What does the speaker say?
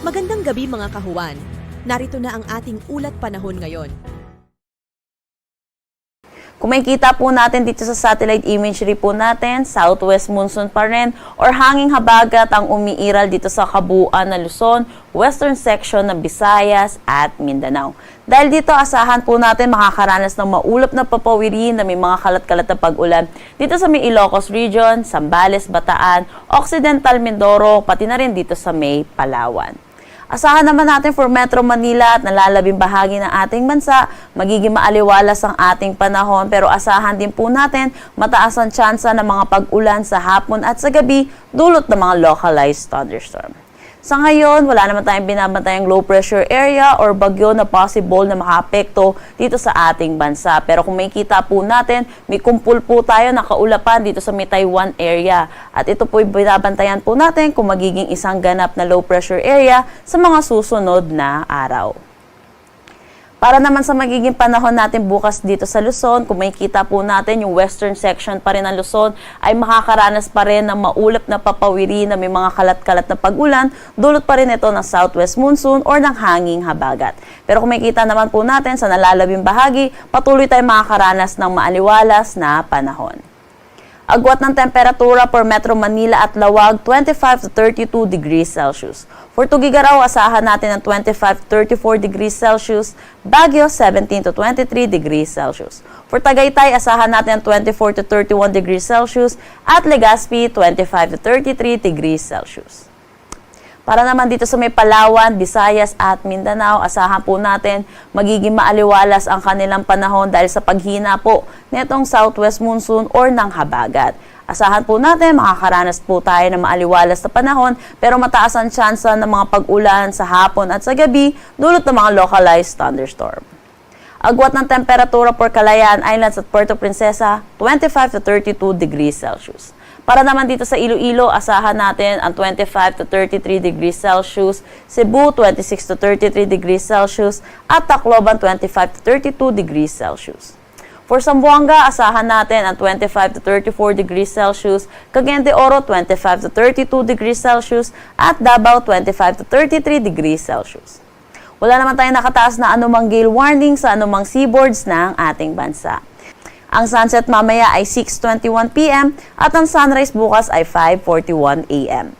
Magandang gabi mga kahuwan. Narito na ang ating ulat panahon ngayon. Kung makikita po natin dito sa satellite imagery po natin, southwest monsoon pa rin or hanging habagat ang umiiral dito sa kabuuan ng Luzon, western section ng Visayas at Mindanao. Dahil dito asahan po natin makakaranas ng maulap na papawirin na may mga kalat-kalat na pag-ulan dito sa may Ilocos Region, Zambales, Bataan, Occidental Mindoro, pati na rin dito sa may Palawan. Asahan naman natin for Metro Manila at nalalabing bahagi ng ating bansa, magiging maaliwalas ang ating panahon pero asahan din po natin mataas ang tsansa ng mga pag-ulan sa hapon at sa gabi dulot ng mga localized thunderstorm. Sa ngayon, wala naman tayong binabantayang low pressure area or bagyo na possible na makaapekto dito sa ating bansa. Pero kung makikita po natin, may kumpul po tayo na kaulapan dito sa may Taiwan area. At ito po binabantayan po natin kung magiging isang ganap na low pressure area sa mga susunod na araw. Para naman sa magiging panahon natin bukas dito sa Luzon, kung makikita po natin yung western section pa rin ng Luzon ay makakaranas pa rin ng maulap na papawiri na may mga kalat-kalat na pag-ulan, dulot pa rin ito ng southwest monsoon or ng hanging habagat. Pero kung makikita naman po natin sa nalalabing bahagi, patuloy tayong makakaranas ng maaliwalas na panahon. Agwat ng temperatura for Metro Manila at Lawag, 25 to 32 degrees Celsius. For Tugigaraw, asahan natin ng 25 to 34 degrees Celsius. Baguio, 17 to 23 degrees Celsius. For Tagaytay, asahan natin ng 24 to 31 degrees Celsius. At Legazpi, 25 to 33 degrees Celsius. Para naman dito sa may Palawan, Visayas at Mindanao, asahan po natin magiging maaliwalas ang kanilang panahon dahil sa paghina po netong southwest monsoon or ng habagat. Asahan po natin makakaranas po tayo ng maaliwalas na panahon pero mataas ang tsansa ng mga pag-ulan sa hapon at sa gabi dulot ng mga localized thunderstorm. Agwat ng temperatura for Calayan Islands at Puerto Princesa, 25 to 32 degrees Celsius. Para naman dito sa Iloilo, asahan natin ang 25 to 33 degrees Celsius, Cebu 26 to 33 degrees Celsius, at Tacloban 25 to 32 degrees Celsius. For Zamboanga, asahan natin ang 25 to 34 degrees Celsius, Cagayan de Oro 25 to 32 degrees Celsius, at Davao 25 to 33 degrees Celsius. Wala naman tayong nakataas na anumang gale warning sa anumang seaboards ng ating bansa. Ang sunset mamaya ay 6:21 p.m. at ang sunrise bukas ay 5:41 a.m.